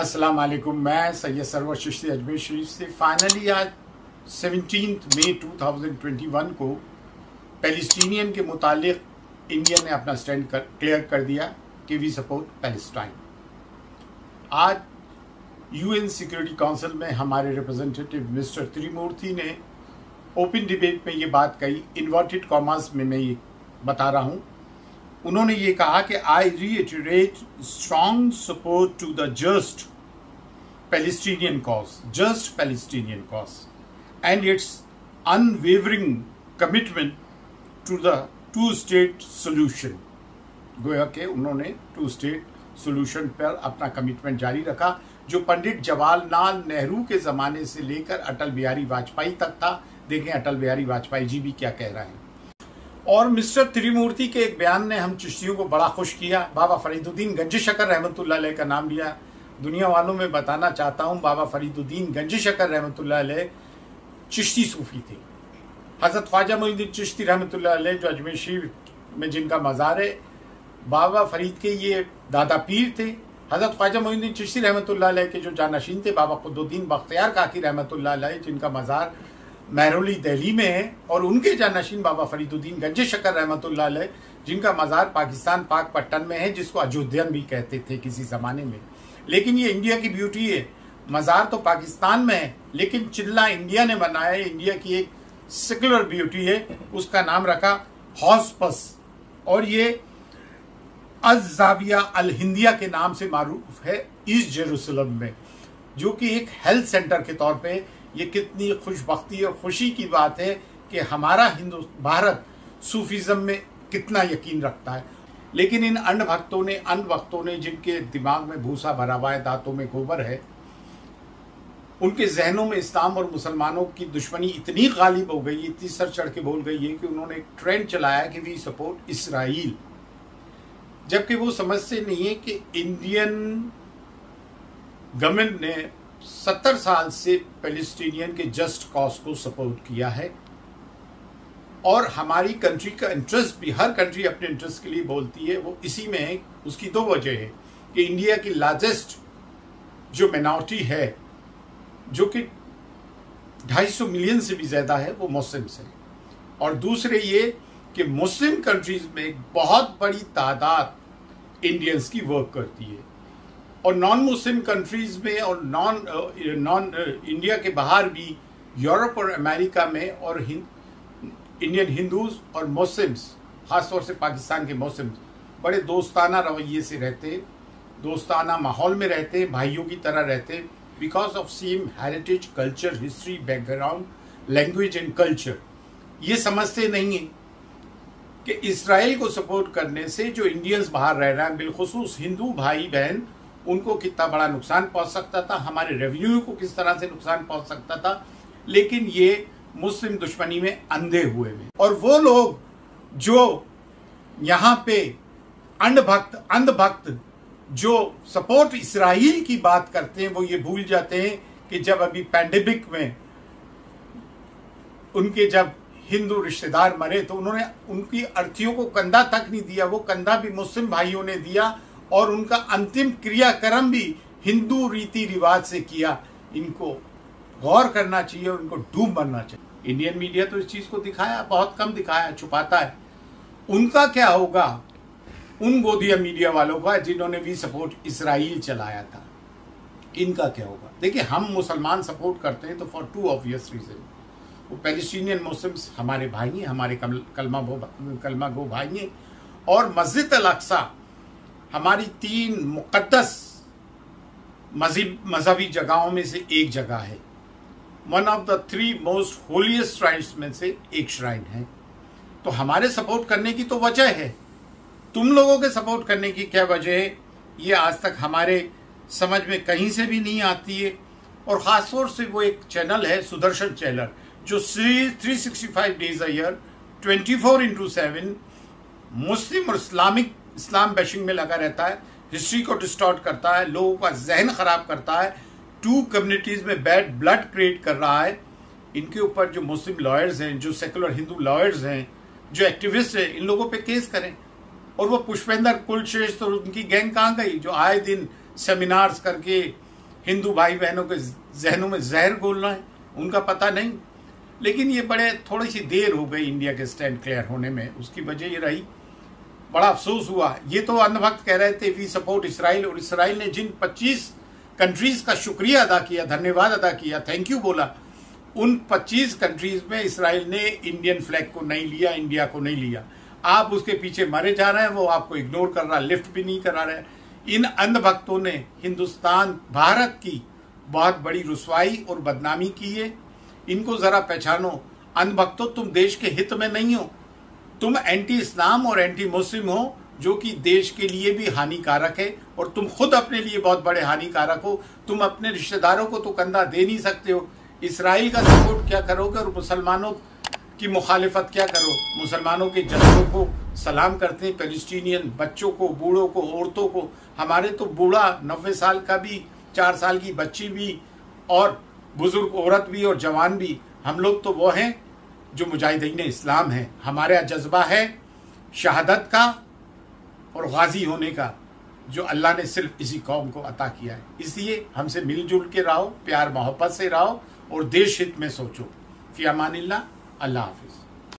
अस्सलाम वालेकुम। मैं सैयद सरवर चिश्ती अजमेर शरीफ से फाइनली आज 17 मई 2021 को पैलेस्टीनियन के मुतालिक इंडिया ने अपना स्टैंड क्लियर कर दिया कि वी सपोर्ट पैलेस्टाइन। आज यूएन सिक्योरिटी काउंसिल में हमारे रिप्रेजेंटेटिव मिस्टर त्रिमूर्ति ने ओपन डिबेट में ये बात कही, इन्वर्टेड कॉमर्स में मैं ये बता रहा हूँ। उन्होंने ये कहा कि I reiterate strong support to the just Palestinian cause and its unwavering commitment to the two state solution. गोया कि उन्होंने टू स्टेट सोल्यूशन पर अपना कमिटमेंट जारी रखा, जो पंडित जवाहरलाल नेहरू के ज़माने से लेकर अटल बिहारी वाजपेयी तक था। देखें अटल बिहारी वाजपेयी जी भी क्या कह रहे हैं। और मिस्टर त्रिमूर्ति के एक बयान ने हम चिश्तियों को बड़ा खुश किया। बाबा फरीदुद्दीन गंज शकर रहमतुल्लाह अलैह का नाम लिया। दुनिया वालों में बताना चाहता हूँ, बाबा फरीदुद्दीन गंज शकर रहमतुल्लाह अलैह चिश्ती सूफी थे। हज़रत ख्वाजा मोइनुद्दीन चिश्ती रहमतुल्लाह अलैह जो अजमेर शरीफ में जिनका मज़ार है, बाबा फरीद के ये दादा पीर थे। हज़रत ख्वाजा मोइनुद्दीन चिश्ती रहमतुल्लाह अलैह के जो जानशीन थे बाबा कुतुबुद्दीन बख्तियार काकी रहमतुल्लाह अलैह, जिनका मज़ार महरौली दिल्ली में है, और उनके जानशीन बाबा फरीदुद्दीन गंज शकर रहमतुल्लाह अलैह, जिनका मज़ार पाकिस्तान पाक पट्टन में है, जिसको अयोध्यन भी कहते थे किसी ज़माने में। लेकिन ये इंडिया की ब्यूटी है। मज़ार तो पाकिस्तान में है लेकिन चिल्ला इंडिया ने बनाया है। इंडिया की एक सेकुलर ब्यूटी है, उसका नाम रखा हॉस्पस, और ये अज़-ज़ाविया अल-हिंदिया के नाम से मारूफ है ईस्ट जेरूसलम में, जो कि एक हेल्थ सेंटर के तौर पे। ये कितनी खुशबख्ती और खुशी की बात है कि हमारा भारत सूफीज़म में कितना यकीन रखता है। लेकिन इन अन वक्तों ने जिनके दिमाग में भूसा भरा हुआ है, दांतों में गोबर है, उनके जहनों में इस्लाम और मुसलमानों की दुश्मनी इतनी गालिब हो गई, इतनी सर चढ़ के बोल गई है कि उन्होंने एक ट्रेंड चलाया कि वी सपोर्ट इसराइल, जबकि वो समझते नहीं है कि इंडियन गवर्नमेंट ने 70 साल से पैलेस्टीनियन के जस्ट कॉज को सपोर्ट किया है। और हमारी कंट्री का इंटरेस्ट भी, हर कंट्री अपने इंटरेस्ट के लिए बोलती है, वो इसी में है। उसकी दो वजह है कि इंडिया की लार्जेस्ट जो माइनॉरिटी है, जो कि 250 मिलियन से भी ज़्यादा है, वो मुस्लिम्स है। और दूसरे ये कि मुस्लिम कंट्रीज में बहुत बड़ी तादाद इंडियंस की वर्क करती है, और नॉन मुस्लिम कंट्रीज में और नॉन इंडिया के बाहर भी, यूरोप और अमेरिका में, और इंडियन हिंदूज और मुस्लिम्स, ख़ासतौर से पाकिस्तान के मुस्लिम्स, बड़े दोस्ताना रवैये से रहते, दोस्ताना माहौल में रहते, भाइयों की तरह रहते, because of same heritage, culture, history, background, language and culture. ये समझते नहीं हैं कि इसराइल को सपोर्ट करने से जो इंडियंस बाहर रह रहे हैं, बिलखुसूस हिंदू भाई बहन, उनको कितना बड़ा नुकसान पहुंच सकता था, हमारे रेवेन्यू को किस तरह से नुकसान पहुंच सकता था। लेकिन ये मुस्लिम दुश्मनी में अंधे हुए हैं। और वो लोग जो यहाँ पे अंधभक्त जो सपोर्ट इसराइल की बात करते हैं, वो ये भूल जाते हैं कि जब अभी पैंडेमिक में उनके जब हिंदू रिश्तेदार मरे तो उन्होंने उनकी अर्थियों को कंधा तक नहीं दिया, वो कंधा भी मुस्लिम भाइयों ने दिया, और उनका अंतिम क्रियाक्रम भी हिंदू रीति रिवाज से किया। इनको गौर करना चाहिए और इनको डूब मरना चाहिए। इंडियन मीडिया तो इस चीज को दिखाया, बहुत कम दिखाया, छुपाता है। उनका क्या होगा, उन गोदिया मीडिया वालों का जिन्होंने वी सपोर्ट इसराइल चलाया था, इनका क्या होगा। देखिए, हम मुसलमान सपोर्ट करते हैं तो फॉर टू ऑब्वियस रीजन। वो पैलेस्टीनियन मुस्लिम्स हमारे भाई हैं, हमारे कलमा गो भाई हैं, और मस्जिद अल अक्सा हमारी 3 मुक़द्दस मजहबी जगहों में से एक जगह है। One of the 3 most holiest shrines में से एक श्राइन है। तो हमारे सपोर्ट करने की तो वजह है, तुम लोगों के सपोर्ट करने की क्या वजह है, ये आज तक हमारे समझ में कहीं से भी नहीं आती है। और ख़ासतौर से वो एक चैनल है सुदर्शन चैनल, जो 365 डेज अ ईयर 24/7 मुस्लिम और इस्लाम बैशिंग में लगा रहता है, हिस्ट्री को डिस्टॉर्ट करता है, लोगों का जहन खराब करता है, 2 कम्युनिटीज में बैड ब्लड क्रिएट कर रहा है। इनके ऊपर जो मुस्लिम लॉयर्स हैं, जो सेकुलर हिंदू लॉयर्स हैं, जो एक्टिविस्ट हैं, इन लोगों पे केस करें। और वो पुष्पेंद्र कुलश्रेष्ठ और उनकी गैंग कहाँ गई, जो आए दिन सेमिनार्स करके हिंदू भाई बहनों के जहनों में जहर घोलना है, उनका पता नहीं। लेकिन ये थोड़ी सी देर हो गई इंडिया के स्टैंड क्लियर होने में। उसकी वजह ये रही, बड़ा अफसोस हुआ। ये तो अंधभक्त कह रहे थे वी सपोर्ट इसराइल, और इसराइल ने जिन 25 कंट्रीज का शुक्रिया अदा किया, धन्यवाद अदा किया, थैंक यू बोला, उन 25 कंट्रीज में इसराइल ने इंडियन फ्लैग को नहीं लिया, इंडिया को नहीं लिया। आप उसके पीछे मरे जा रहे हैं, वो आपको इग्नोर कर रहा, लिफ्ट भी नहीं करा रहे। इन अंधभक्तों ने हिंदुस्तान, भारत की बहुत बड़ी रुसवाई और बदनामी की है। इनको जरा पहचानो। अंधभक्तों, तुम देश के हित में नहीं हो, तुम एंटी इस्लाम और एंटी मुस्लिम हो, जो कि देश के लिए भी हानिकारक है, और तुम खुद अपने लिए बहुत बड़े हानिकारक हो। तुम अपने रिश्तेदारों को तो कंधा दे नहीं सकते हो। इसराइल का सपोर्ट क्या करोगे और मुसलमानों की मुखालिफत क्या करो? मुसलमानों के जज्बों को सलाम करते हैं पैलेस्टीनियन, बच्चों को, बूढ़ों को, औरतों को। हमारे तो बूढ़ा 90 साल का भी, 4 साल की बच्ची भी, और बुजुर्ग औरत भी और जवान भी, हम लोग तो वो हैं जो मुजाहिदीन इस्लाम हैं। हमारा जज्बा है शहादत का और गाजी होने का, जो अल्लाह ने सिर्फ इसी कौम को अता किया है। इसलिए हमसे मिलजुल के रहो, प्यार मोहब्बत से रहो, और देश हित में सोचो। फी अमानिल्लाह, अल्लाह हाफिज।